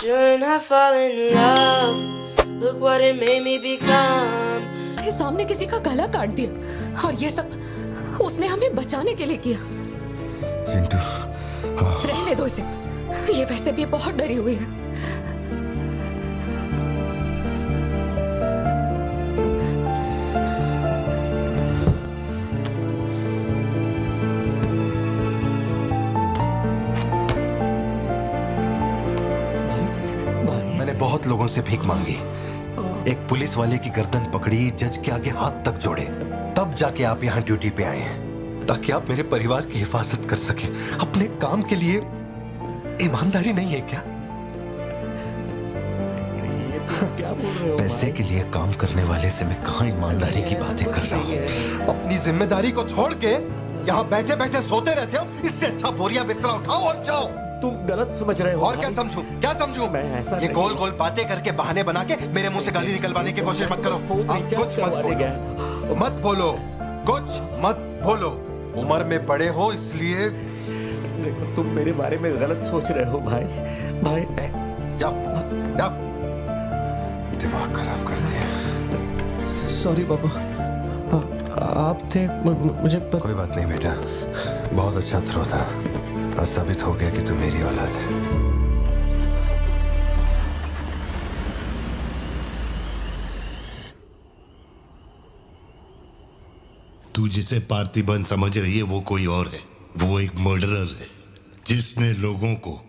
Shouldn't have fallen in love. Look what it made me become. के सामने किसी का गला काट दिया और ये सब उसने हमें बचाने के लिए किया। चिंटू, रहने दो इसे, ये वैसे भी बहुत डरी हुई है। मैंने बहुत लोगों से भीख मांगी, एक पुलिस वाले की गर्दन पकड़ी, जज के आगे हाथ तक जोड़े, तब जाके आप यहाँ ड्यूटी पे आए हैं ताकि आप मेरे परिवार की हिफाजत कर सके। अपने काम के लिए ईमानदारी नहीं है क्या? ये तुम क्या बोल रहे हो? पैसे के लिए काम करने वाले से मैं कहाँ ईमानदारी की बातें कर रहा हूँ? अपनी जिम्मेदारी को छोड़ के यहाँ बैठे बैठे सोते रहते हो। इससे अच्छा बोरिया बिस्तरा उठाओ और जाओ। तुम गलत समझ रहे हो। और क्या समझूं? क्या समझूं? मैं ऐसा ये नहीं। गोल गोल बातें करके बहाने बना के मेरे मुंह से गाली निकलवाने की कोशिश मत करो। आप कुछ मत बोलो, मत बोलो, कुछ मत बोलो। उम्र में बड़े हो इसलिए। देखो तुम मेरे बारे में गलत सोच रहे हो भाई। भाई जाओ जाओ, दिमाग खराब कर दिया। सॉरी पापा, आप थे मुझे कोई बात नहीं बेटा, बहुत अच्छा थ्रो था। आज साबित हो गया कि तू मेरी औलाद है। तू जिसे पार्थिबन समझ रही है वो कोई और है। वो एक मर्डरर है जिसने लोगों को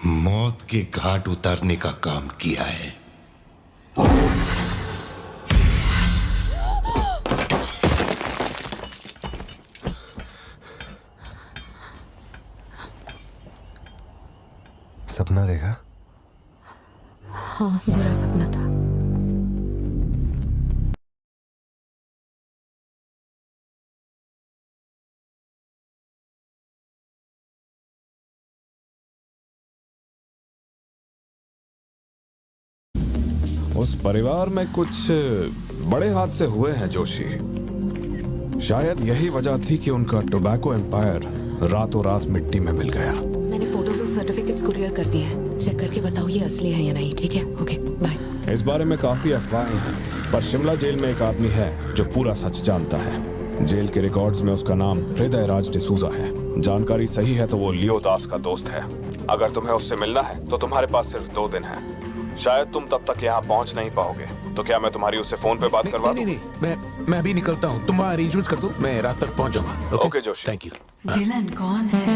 मौत के घाट उतारने का काम किया है। सपना देखा? हाँ, बुरा सपना था। उस परिवार में कुछ बड़े हादसे हुए हैं जोशी। शायद यही वजह थी कि उनका टोबैको एम्पायर रातों रात मिट्टी में मिल गया। मैंने फोटोज और सर्टिफिकेट्स कुरियर कर दिए हैं। चेक करके बताओ ये असली है या नहीं। ठीक है, ओके, बाय। इस बारे में काफी अफवाहें हैं, पर शिमला जेल में एक आदमी है जो पूरा सच जानता है। जेल के रिकॉर्ड्स में उसका नाम हृदय राज डिसूजा है। जानकारी सही है तो वो लियो दास का दोस्त है। अगर तुम्हें उससे मिलना है तो तुम्हारे पास सिर्फ 2 दिन है। शायद तुम तब तक यहाँ पहुँच नहीं पाओगे, तो क्या मैं तुम्हारी उससे फोन पे बात करवा दूं? नहीं, मैं अभी निकलता हूँ। तुम वहाँ अरेंजमेंट्स कर दो, मैं रात तक पहुँच जाऊंगा। Okay Joshi, thank you. Villain कौन है?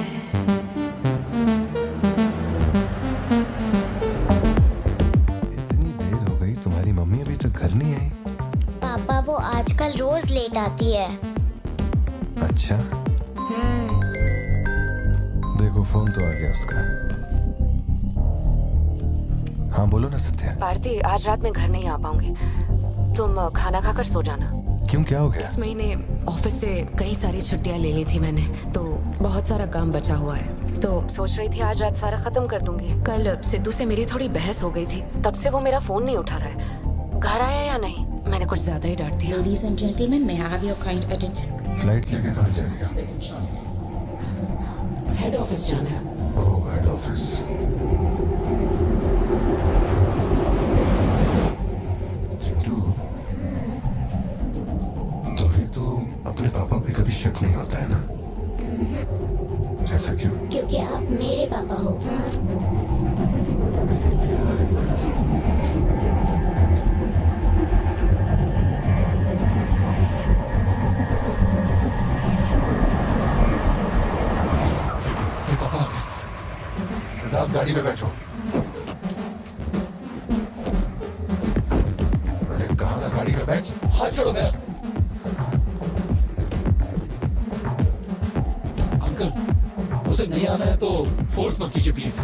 इतनी देर हो गई, तुम्हारी मम्मी अभी तक घर नहीं आई? पापा वो आजकल रोज लेट आती है। अच्छा, देखो फोन तो आ गया उसका। हाँ बोलो ना सत्या। पार्थी, आज रात में घर नहीं आ पाऊंगी। तुम खाना खाकर सो जाना। क्यों, क्या हो गया? इस महीने ऑफिस से कई सारी छुट्टियां ले ली थी मैंने, तो बहुत सारा काम बचा हुआ है। तो सोच रही थी आज रात सारा खत्म कर दूंगी। कल सिद्धू से मेरी थोड़ी बहस हो गई थी, तब से वो मेरा फोन नहीं उठा रहा है। घर आया या नहीं? मैंने कुछ ज्यादा ही डांट दिया। Ladies and gentlemen, may I have your kind attention? Flight लेके कहाँ जाएगा? हेड ऑफिस जाना है। ओह, हेड ऑफिस। चिंटू, तुम्हें तो अपने पापा पे कभी शक नहीं होता है ना? ऐसा क्यों? क्योंकि आप मेरे पापा हो। मेरी प्यारी बच्ची। सिद्धार्थ, गाड़ी में बैठो। मैंने कहा ना गाड़ी में बैठ। हाथ छोड़ो मैं। अंकल, उसे नहीं आना है तो फोर्स मत कीजिए प्लीज।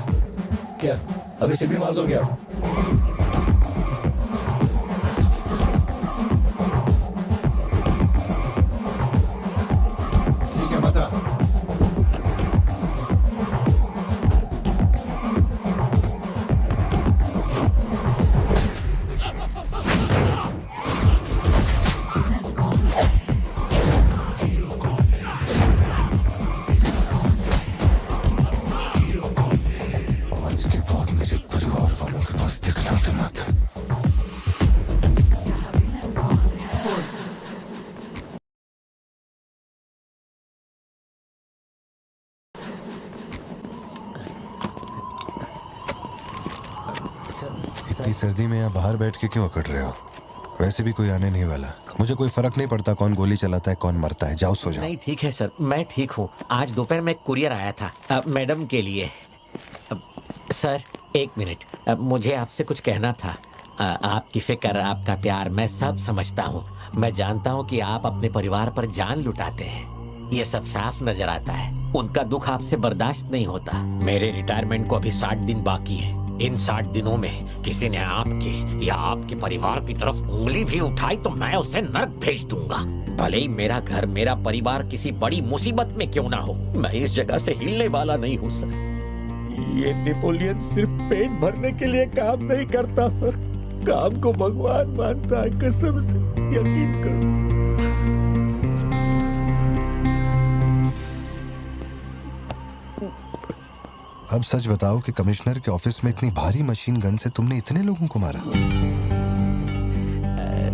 क्या अभी से भी मार दोगे आप? ठीक है, बता। आज के बाद मेरे परिवार वालों इतनी सर्दी में यहाँ बाहर बैठ के क्यों अकड़ रहे हो? वैसे भी कोई आने नहीं वाला। मुझे कोई फर्क नहीं पड़ता कौन गोली चलाता है कौन मरता है। जाओ सो जाओ। नहीं ठीक है सर, मैं ठीक हूँ। आज दोपहर में कुरियर आया था मैडम के लिए। सर एक मिनट, मुझे आपसे कुछ कहना था। आपकी फिक्र, आपका प्यार मैं सब समझता हूँ। मैं जानता हूँ कि आप अपने परिवार पर जान लुटाते हैं, ये सब साफ नजर आता है। उनका दुख आपसे बर्दाश्त नहीं होता। मेरे रिटायरमेंट को अभी 60 दिन बाकी है। इन 60 दिनों में किसी ने आपके या आपके परिवार की तरफ उंगली भी उठाई तो मैं उसे नर्क भेज दूंगा। भले ही मेरा घर, मेरा परिवार किसी बड़ी मुसीबत में क्यों ना हो, मैं इस जगह से हिलने वाला नहीं हूँ सर। ये नेपोलियन सिर्फ पेट भरने के लिए काम नहीं करता सर, काम को भगवान मानता है। कसम से यकीन करो। अब सच बताओ कि कमिश्नर के ऑफिस में इतनी भारी मशीन गन से तुमने इतने लोगों को मारा?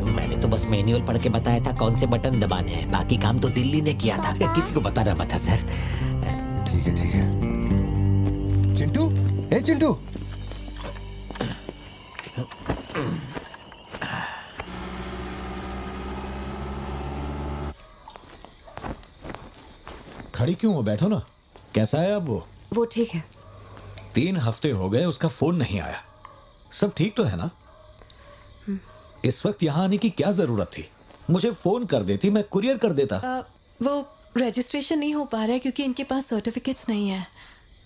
मैंने तो बस मैनुअल पढ़ के बताया था कौन से बटन दबाने हैं, बाकी काम तो दिल्ली ने किया था। किसी को बताना मत था सर। ठीक है ठीक है। चिंटू, ए चिंटू, खड़ी क्यों हो, बैठो ना। कैसा है अब वो ठीक है। 3 हफ्ते हो गए, उसका फोन नहीं आया। सब ठीक तो है ना? इस वक्त यहाँ आने की क्या जरूरत थी? मुझे फोन कर देती, मैं कुरियर कर देता। वो रजिस्ट्रेशन नहीं हो पा रहा है क्योंकि इनके पास सर्टिफिकेट्स नहीं है,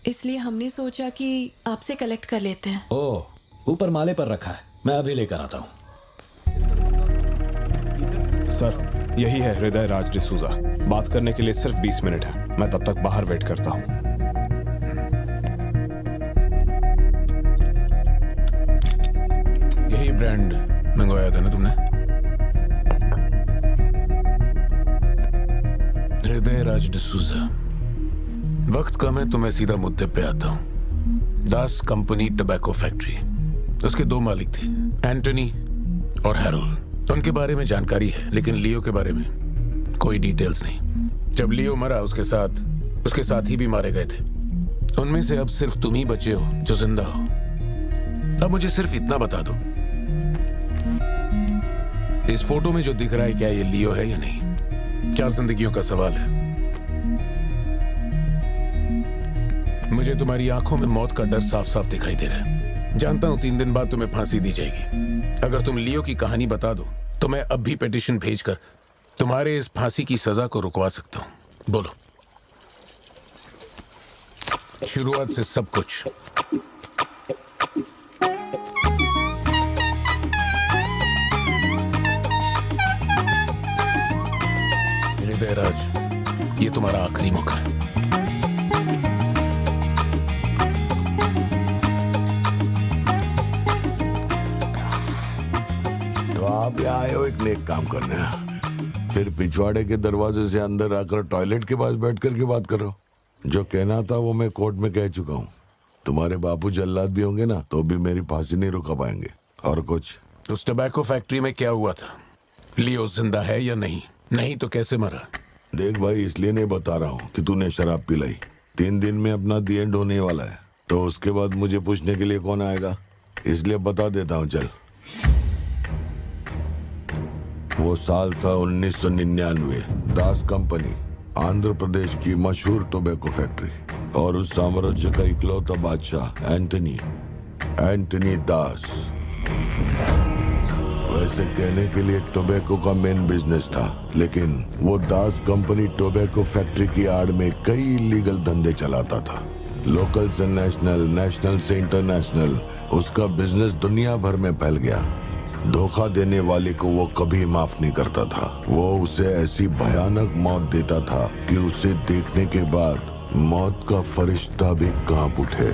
इसलिए हमने सोचा कि आपसे कलेक्ट कर लेते हैं। ओह, ऊपर माले पर रखा है, मैं अभी लेकर आता हूँ। सर, यही है हृदय राज डिसूजा। बात करने के लिए सिर्फ 20 मिनट है। मैं तब तक बाहर वेट करता हूँ। यही ब्रांड मंगवाया था ना तुमने? हृदय राज डिसूजा। वक्त कम है तो मैं सीधा मुद्दे पे आता हूँ। दास कंपनी टोबैको फैक्ट्री, उसके 2 मालिक थे, एंटनी और हैरोल्ड। उनके बारे में जानकारी है, लेकिन लियो के बारे में कोई डिटेल्स नहीं। जब लियो मरा, उसके साथी भी मारे गए थे। उनमें से अब सिर्फ तुम ही बचे हो जो जिंदा हो। अब मुझे सिर्फ इतना बता दो, इस फोटो में जो दिख रहा है क्या ये लियो है या नहीं? 4 जिंदगियों का सवाल है। मुझे तुम्हारी आंखों में मौत का डर साफ साफ दिखाई दे रहा है। जानता हूं 3 दिन बाद तुम्हें फांसी दी जाएगी। अगर तुम लियो की कहानी बता दो तो मैं अब भी पिटीशन भेजकर तुम्हारे इस फांसी की सजा को रुकवा सकता हूं। बोलो, शुरुआत से सब कुछ। हृदय राज, ये तुम्हारा आखिरी मौका है। तो आप यहाँ आए हो एक नेक काम करने, फिर पिछवाड़े के दरवाजे से अंदर आकर टॉयलेट के पास बैठ कर के बात करो। जो कहना था वो मैं कोर्ट में कह चुका हूँ। तुम्हारे बापू जल्लाद भी होंगे ना तो भी मेरी फांसी नहीं रुका पाएंगे। और कुछ? उस टोबैको फैक्ट्री में क्या हुआ था? लियो जिंदा है या नहीं? नहीं तो कैसे मरा? देख भाई, इसलिए नहीं बता रहा हूँ कि तूने शराब पिलाई। 3 दिन में अपना दी एंड होने वाला है, तो उसके बाद मुझे पूछने के लिए कौन आएगा? इसलिए बता देता हूँ, चल। वो साल था 1999। दास कंपनी, आंध्र प्रदेश की मशहूर टोबैको फैक्ट्री, और उस साम्राज्य का इकलौता बादशाह एंटनी दास। वैसे कहने के लिए टोबैको का मेन बिजनेस था, लेकिन वो दास कंपनी टोबैको फैक्ट्री की आड़ में कई इलीगल धंधे चलाता था। लोकल से नेशनल, नेशनल से इंटरनेशनल, उसका बिजनेस दुनिया भर में फैल गया। धोखा देने वाले को वो कभी माफ नहीं करता था। वो उसे ऐसी भयानक मौत देता था कि उसे देखने के बाद मौत का फरिश्ता भी कांप उठे।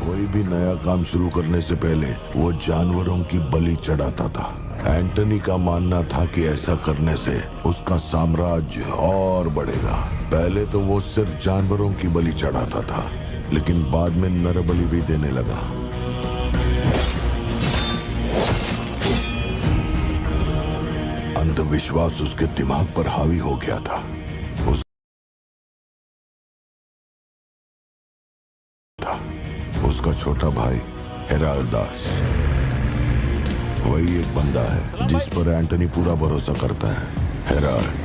कोई भी नया काम शुरू करने से पहले वो जानवरों की बलि चढ़ाता था। एंटनी का मानना था कि ऐसा करने से उसका साम्राज्य और बढ़ेगा। पहले तो वो सिर्फ जानवरों की बलि चढ़ाता था, लेकिन बाद में नर बलि भी देने लगा। अंधविश्वास उसके दिमाग पर हावी हो गया था। छोटा भाई हेराल्ड दास। वही एक बंदा है जिस पर एंटनी पूरा भरोसा करता है, हेराल्ड।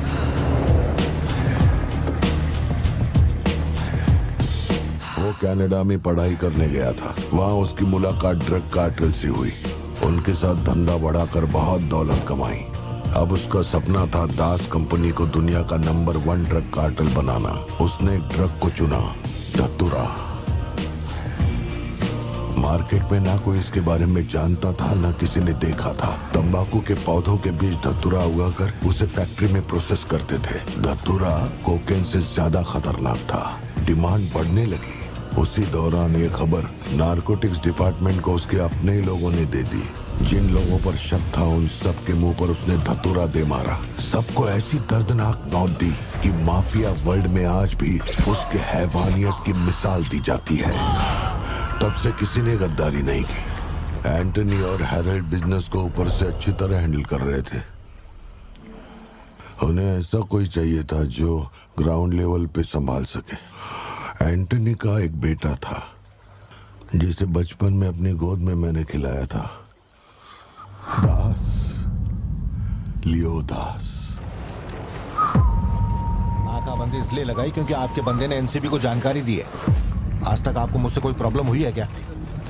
वो कनाडा में पढ़ाई करने गया था। वहां उसकी मुलाकात ड्रग कार्टेल से हुई। उनके साथ धंधा बढ़ाकर बहुत दौलत कमाई। अब उसका सपना था दास कंपनी को दुनिया का नंबर 1 ड्रग कार्टेल बनाना। उसने एक ड्रग को चुना, धतूरा। मार्केट में ना कोई इसके बारे में जानता था, ना किसी ने देखा था। तंबाकू के पौधों के बीच धतूरा उगाकर उसे फैक्ट्री में प्रोसेस करते थे। धतूरा कोकेन से ज्यादा खतरनाक था। डिमांड बढ़ने लगी। उसी दौरान ये खबर नारकोटिक्स डिपार्टमेंट को उसके अपने ही लोगों ने दे दी। जिन लोगों पर शक था उन सब के मुंह पर उसने धतूरा दे मारा। सबको ऐसी दर्दनाक मौत दी कि माफिया वर्ल्ड में आज भी उसके हैवानियत की मिसाल दी जाती है। तब से किसी ने गद्दारी नहीं की। एंटनी और हैरल्ड बिजनेस को ऊपर से अच्छी तरह हैंडल कर रहे थे। उन्हें ऐसा कोई चाहिए था जो ग्राउंड लेवल पे संभाल सके। एंटनी का एक बेटा था जिसे बचपन में अपनी गोद में मैंने खिलाया था, दास, लियो दास। नाकाबंदी इसलिए लगाई क्योंकि आपके बंदे ने एनसीबी को जानकारी दी है। आज तक आपको मुझसे कोई प्रॉब्लम हुई है क्या?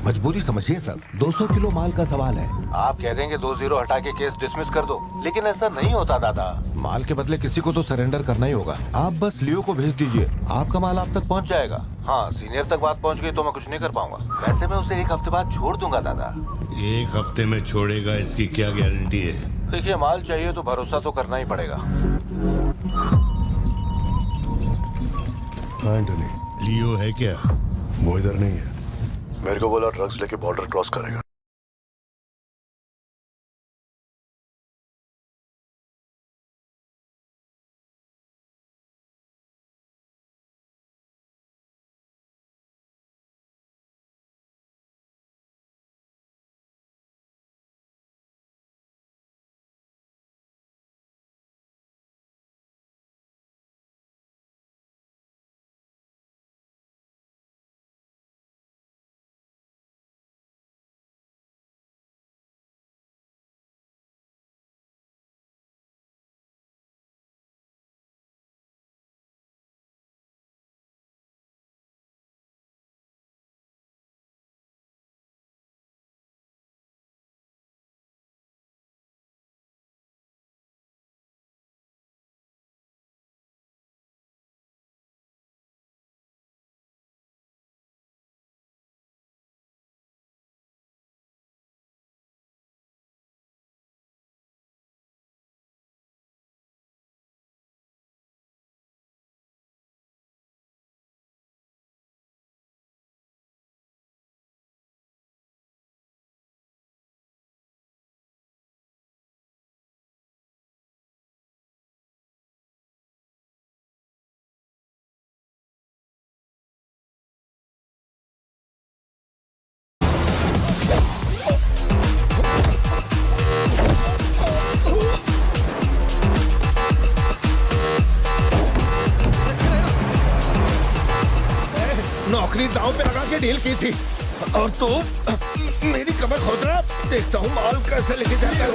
मजबूरी समझिए सर, 200 किलो माल का सवाल है। आप कह देंगे 2-0 हटा के केस डिसमिस कर दो, लेकिन ऐसा नहीं होता दादा। माल के बदले किसी को तो सरेंडर करना ही होगा। आप बस लियो को भेज दीजिए, आपका माल आप तक पहुंच जाएगा। हाँ, सीनियर तक बात पहुंच गई तो मैं कुछ नहीं कर पाऊंगा। वैसे मैं उसे 1 हफ्ते बाद छोड़ दूंगा दादा। 1 हफ्ते में छोड़ेगा, इसकी क्या गारंटी है? देखिए, माल चाहिए तो भरोसा तो करना ही पड़ेगा। एंटनी, लियो है क्या? वो इधर नहीं है। मेरे को बोला ड्रग्स लेके बॉर्डर क्रॉस करेगा। नौकरी दांव पे लगा के डील की थी और तू मेरी कमर खोद रहा। देखता हूँ माल कैसे लेके जाता है।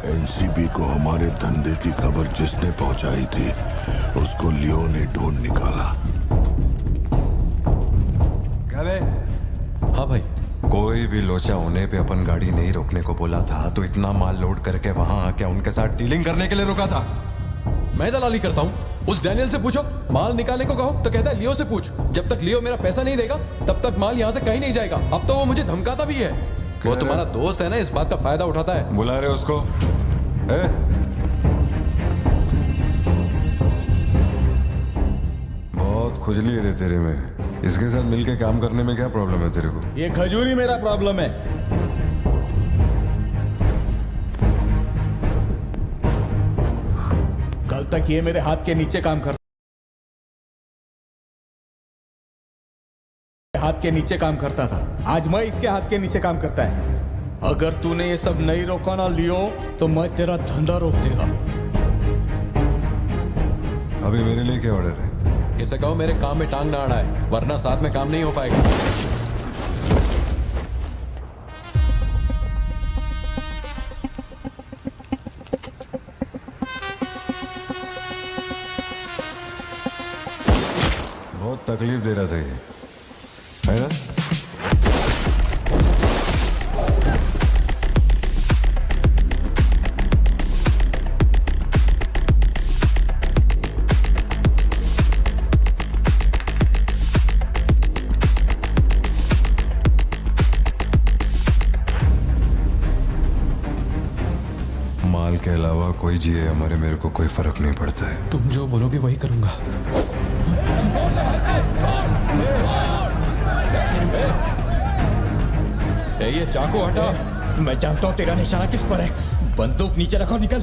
एनसीबी को हमारे धंधे की खबर जिसने पहुंचाई थी उसको लियो ने ढूंढ निकाला। क्या बे? हाँ भाई, कोई भी लोचा होने पे अपन गाड़ी नहीं रोकने को बोला था तो इतना माल लोड करके वहां आके उनके साथ डीलिंग करने के लिए रुका था। मैं दलाली करता हूँ? उस डैनियल से पूछो। माल निकालने को कहो तो कहता है लियो से पूछ। जब तक लियो मेरा पैसा नहीं देगा तब तक माल यहाँ से कहीं नहीं जाएगा। अब तो वो मुझे धमकाता भी है। वो तुम्हारा दोस्त है ना, इस बात का फायदा उठाता है। बुला रहे उसको? बहुत खुजली है रे तेरे में। इसके साथ मिलके काम करने में क्या प्रॉब्लम है तेरे को? ये खजूरी मेरा प्रॉब्लम है। कल तक ये मेरे हाथ के नीचे काम कर हाथ के नीचे काम करता था, आज मैं इसके हाथ के नीचे काम करता है। अगर तूने ये सब नहीं रोका ना लियो तो मैं तेरा धंधा रोक देगा। अभी मेरे लिए क्या ऑर्डर है? इसे कहो मेरे काम में टांग ना अड़ाए, वरना साथ में काम नहीं हो पाएगा। बहुत तकलीफ दे रहा था ये, है ना? माल के अलावा कोई जिए हमारे, मेरे को कोई फर्क नहीं पड़ता है। तुम जो बोलोगे वही करूंगा। ये चाकू हटा। मैं जानता हूं तेरा निशाना किस पर है। बंदूक नीचे रखो, निकल।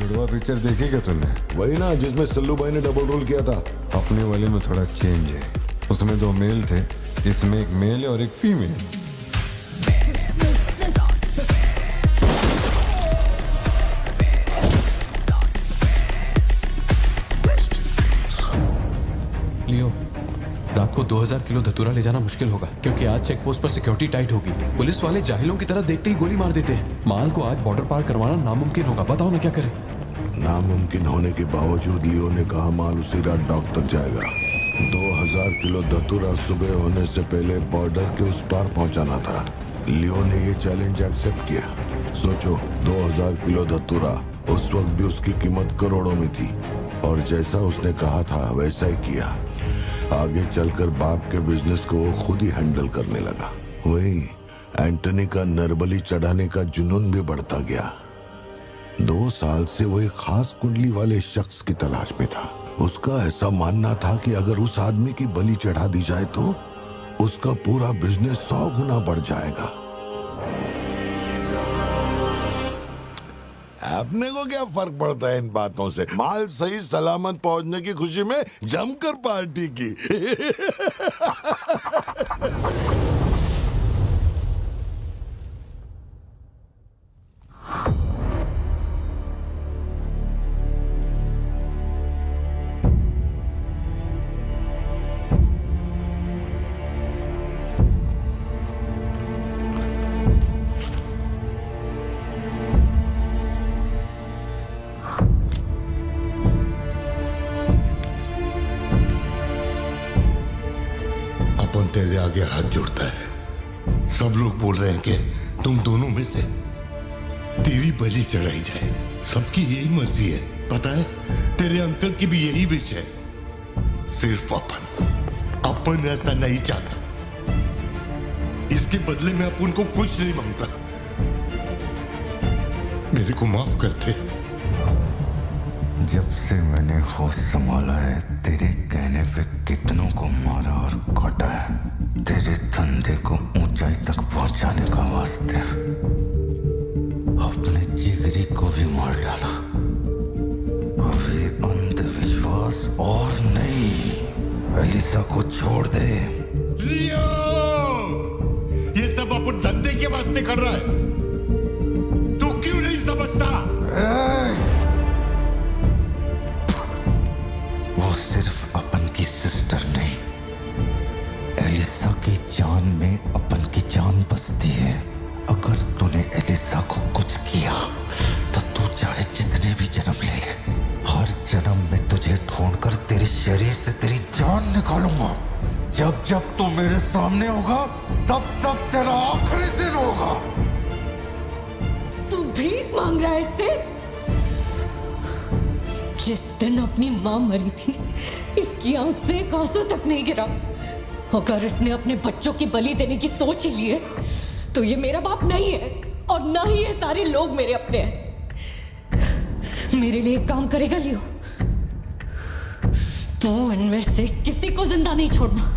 जुड़वा पिक्चर देखी क्या तुमने? वही ना जिसमें सल्लू भाई ने डबल रोल किया था। अपने वाले में थोड़ा चेंज है, उसमें 2 मेल थे, इसमें एक मेल और एक फीमेल। लियो, रात को 2000 किलो धतूरा ले जाना मुश्किल होगा, क्योंकि आज चेक पोस्ट पर सिक्योरिटी टाइट होगी। पुलिस वाले जाहिलों की तरह देखते ही गोली मार देते हैं। माल को आज बॉर्डर पार करवाना नामुमकिन होगा। बताओ ना क्या करें? नामुमकिन होने के बावजूद लियो ने कहा माल उसी रात डॉक तक जाएगा। 2000 किलो धतूरा सुबह होने से पहले बॉर्डर के उस पार पहुंचाना था। लियो ने ये चैलेंज एक्सेप्ट किया। सोचो, 2000 किलो धतूरा, उस वक्त भी उसकी कीमत करोड़ों में थी, और जैसा उसने कहा था वैसा ही किया। आगे चलकर बाप के बिजनेस को वो खुद ही हैंडल करने लगा। वही एंटनी का नरबली चढ़ाने का जुनून भी बढ़ता गया। 2 साल से वो एक खास कुंडली वाले शख्स की तलाश में था। उसका ऐसा मानना था कि अगर उस आदमी की बलि चढ़ा दी जाए तो उसका पूरा बिजनेस 100 गुना बढ़ जाएगा। अपने को क्या फर्क पड़ता है इन बातों से? माल सही सलामत पहुंचने की खुशी में जमकर पार्टी की। तेरे आगे हाथ जोड़ता है। सब लोग बोल रहे हैं कि तुम दोनों में से तेरी बलि चढ़ाई जाए। सबकी यही मर्जी है, पता है? तेरे अंकल की भी यही विश है। सिर्फ अपन ऐसा नहीं चाहता। इसके बदले में अपन को कुछ नहीं मांगता। मेरे को माफ करते। जब से मैंने होश संभाला है, तेरे कहने पे कितनों को मारा और काटा है, तेरे धंधे को ऊंचाई तक पहुंचाने का वास्ते अपने जिगरी को भी मार डाला। अब ये अंधविश्वास और नहीं, एलिसा को छोड़ दे। लियो, ये सब अपन धंधे के वास्ते कर रहा है। तू क्यों नहीं समझता? वो सिर्फ अपन की सिस्टर नहीं, एलिसा की जान में अपन की जान बसती है। अगर तूने एलिसा को कुछ किया तो तू चाहे जितने भी जन्म ले ले, हर जन्म में तुझे ढूंढकर तेरे शरीर से तेरी जान निकालूंगा। जब जब तू मेरे सामने होगा, तब तब तेरा आखिरी दिन होगा। तू भीख मांग रहा है इससे? जिस दिन अपनी मां मरी थी, इसकी आंख से एक आंसू तक नहीं गिरा। अगर इसने अपने बच्चों की बलि देने की सोच ही ली है, तो ये मेरा बाप नहीं है, और ना ही ये सारे लोग मेरे अपने हैं। मेरे लिए एक काम करेगा लियो? तो इनमें से किसी को जिंदा नहीं छोड़ना।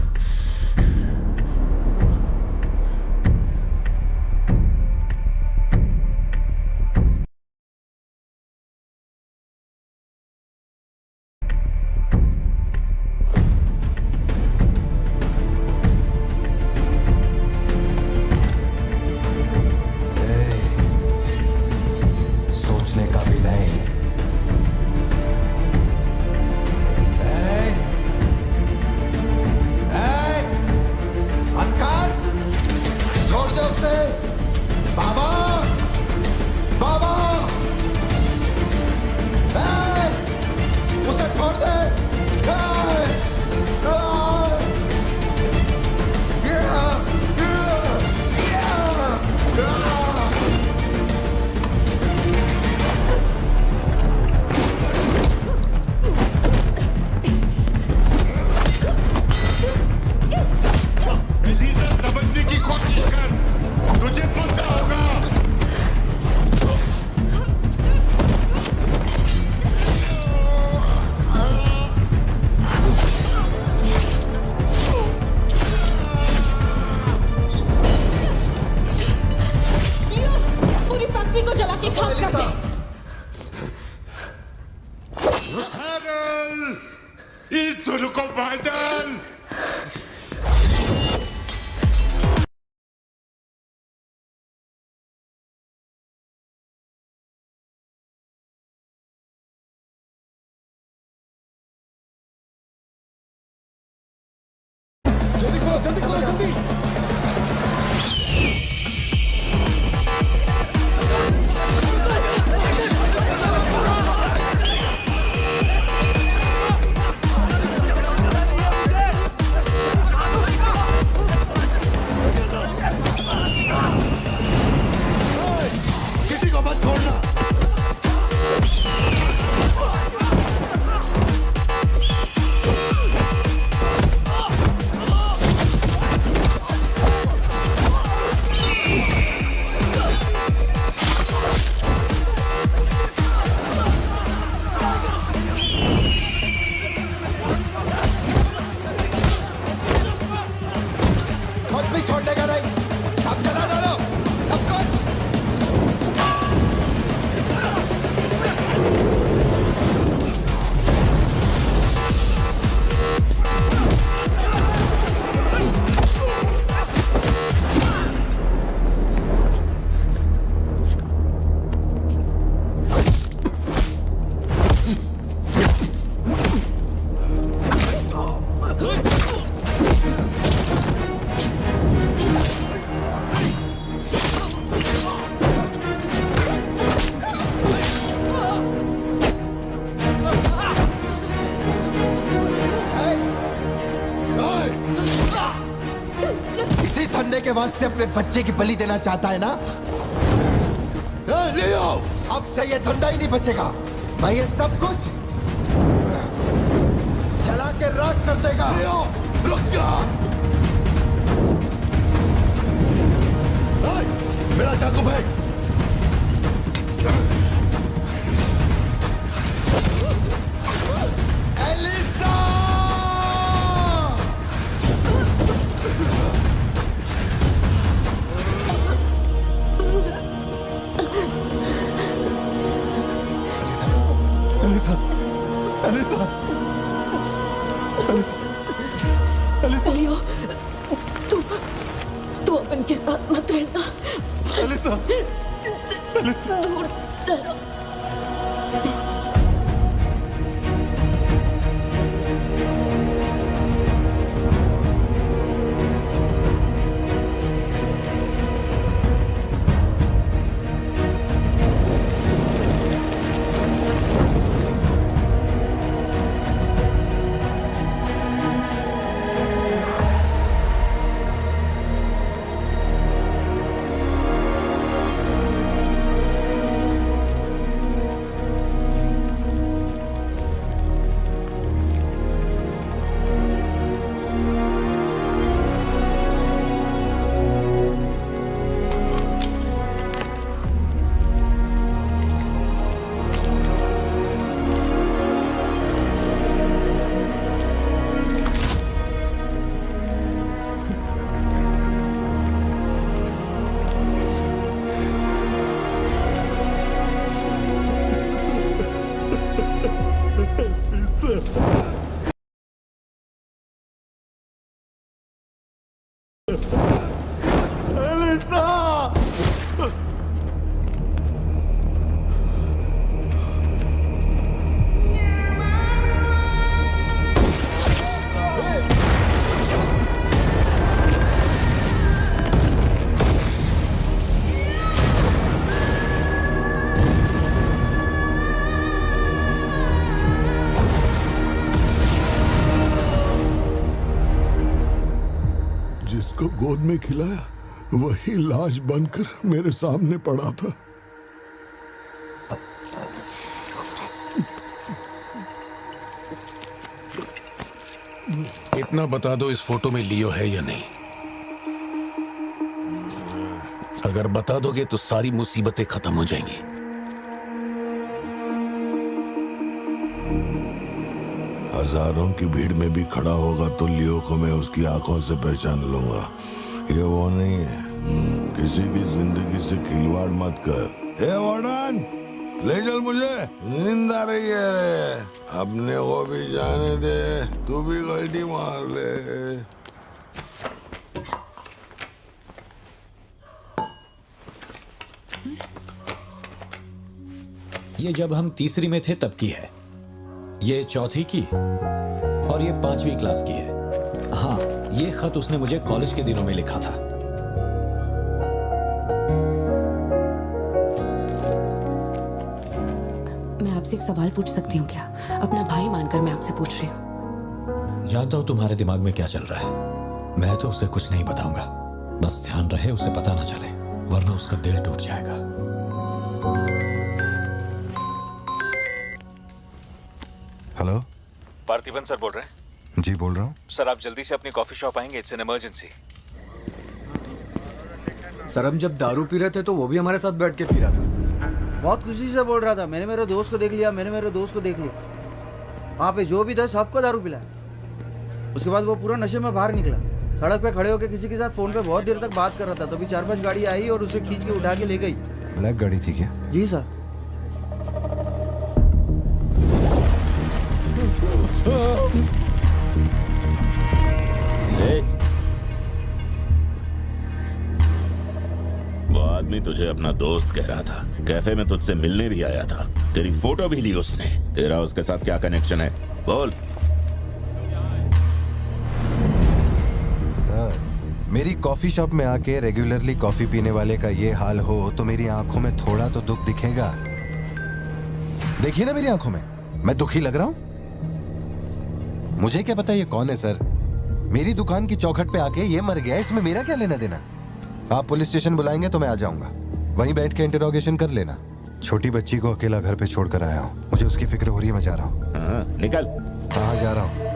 किसी को मत छोड़ना। कुछ भी छोड़ने का नहीं, सब जला डालो, सब कुछ। इसी धंधे के वास्ते अपने बच्चे की बलि देना चाहता है ना? लियो, अब से ये धंधा ही नहीं बचेगा। मैं ये सब कुछ जला के राख कर देगा। लियो, रुक जा। मेरा चाकू भाई। Elisa! Elisa, Elisa, Elisa, Elisa. Leo, तू अपन के साथ मत रहना। Elisa, Elisa. दूर चलो। जिसको गोद में खिलाया वही लाश बनकर मेरे सामने पड़ा था। इतना बता दो, इस फोटो में लियो है या नहीं? अगर बता दोगे तो सारी मुसीबतें खत्म हो जाएंगी। हजारों की भीड़ में भी खड़ा होगा तो लियो को मैं उसकी आंखों से पहचान लूंगा। ये वो नहीं है। किसी की जिंदगी से खिलवाड़ मत कर। ए वार्डन, ले चल मुझे, नींद आ रही है रे। अपने को भी जाने दे, तू भी गलती मार ले। ये जब हम तीसरी में थे तब की है, ये चौथी की और ये 5वीं क्लास की है। हाँ, ये खत उसने मुझे कॉलेज के दिनों में लिखा था। मैं आपसे एक सवाल पूछ सकती हूँ क्या? अपना भाई मानकर मैं आपसे पूछ रही हूँ। जानता हूं तुम्हारे दिमाग में क्या चल रहा है। मैं तो उसे कुछ नहीं बताऊंगा, बस ध्यान रहे उसे पता ना चले, वरना उसका दिल टूट जाएगा। हेलो, पार्थिबन सर बोल रहे हैं? जी बोल रहा हूँ। सर आप जल्दी से अपनी कॉफी शॉप आएंगे, इट्स एन इमरजेंसी। सर हम जब दारू पी रहे थे तो वो भी हमारे साथ बैठ के पी रहा था। बहुत खुशी से बोल रहा था, मैंने मेरे दोस्त को देख लिया, मैंने मेरे दोस्त को देख लिया। वहाँ पे जो भी था सबको दारू पिलाया। उसके बाद वो पूरा नशे में बाहर निकला, सड़क पे खड़े होकर किसी के साथ फोन पे बहुत देर तक बात कर रहा था। तभी 4-5 गाड़ी आई और उसे खींच के उठा के ले गई। ब्लैक गाड़ी थी क्या? जी सर। वो आदमी तुझे अपना दोस्त कह रहा था, कैफे में तुझसे मिलने भी आया था, तेरी फोटो भी ली उसने। तेरा उसके साथ क्या कनेक्शन है, बोल। सर, मेरी कॉफी शॉप में आके रेगुलरली कॉफी पीने वाले का ये हाल हो तो मेरी आंखों में थोड़ा तो दुख दिखेगा। देखिए ना मेरी आंखों में, मैं दुखी लग रहा हूं? मुझे क्या पता ये कौन है सर। मेरी दुकान की चौखट पे आके ये मर गया, इसमें मेरा क्या लेना देना। आप पुलिस स्टेशन बुलाएंगे तो मैं आ जाऊंगा, वहीं बैठ के इंटरोगेशन कर लेना। छोटी बच्ची को अकेला घर पे छोड़कर आया हूँ, मुझे उसकी फिक्र हो रही है, मैं जा रहा हूँ। निकल। हाँ जा रहा हूँ।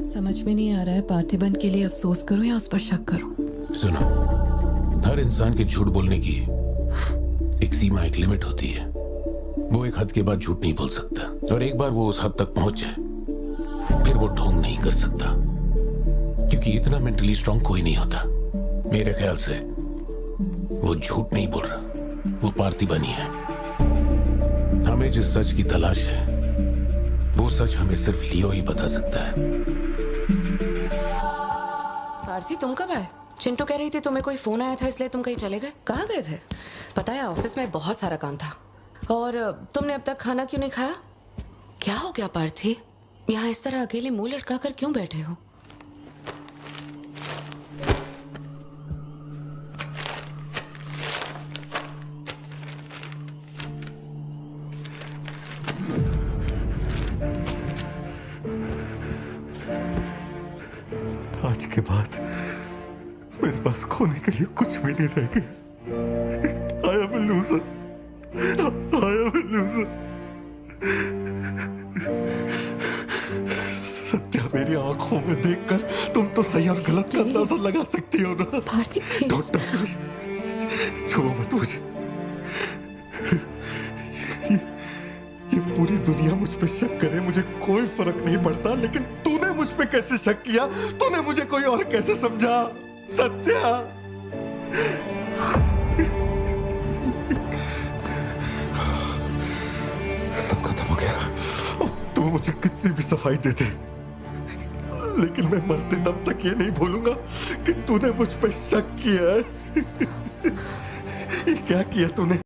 समझ में नहीं आ रहा है पार्थिबन के लिए अफसोस करूं या उस पर शक करूं। सुनो, हर इंसान के झूठ बोलने की एक सीमा, एक लिमिट होती है। वो एक हद के बाद झूठ नहीं बोल सकता, और एक बार वो उस हद तक पहुंच जाए फिर वो ढोंग नहीं कर सकता, क्योंकि इतना मेंटली स्ट्रांग कोई नहीं होता। मेरे ख्याल से वो झूठ नहीं बोल रहा, वो पार्थिबन ही है। हमें जिस सच की तलाश है वो सच हमें सिर्फ लियो ही बता सकता है। पार्थी तुम कब आए? चिंटू कह रही थी तुम्हें कोई फोन आया था इसलिए तुम कहीं चले गए। कहाँ गए थे? पता है ऑफिस में बहुत सारा काम था। और तुमने अब तक खाना क्यों नहीं खाया? क्या हो गया पार्थी? यहाँ इस तरह अकेले मुंह लटका कर क्यों बैठे हो? आज के बाद मेरे पास खोने के लिए कुछ भी नहीं रह गया। I am a loser. I am a loser. Satya, मेरी आंखों में देखकर तुम तो सही और गलत का अंदाजा लगा सकती हो ना। Don't touch me. छुओ मत मुझे। ये पूरी दुनिया मुझ पे शक करे, मुझे कोई फर्क नहीं पड़ता, लेकिन तूने मुझ पे कैसे शक किया? तूने मुझे कोई और कैसे समझा? सत्या, सब खत्म हो गया। अब तू मुझे कितनी भी सफाई दे दे, लेकिन मैं मरते दम तक ये नहीं भूलूंगा कि तूने मुझ पे शक किया है। ये क्या किया तूने?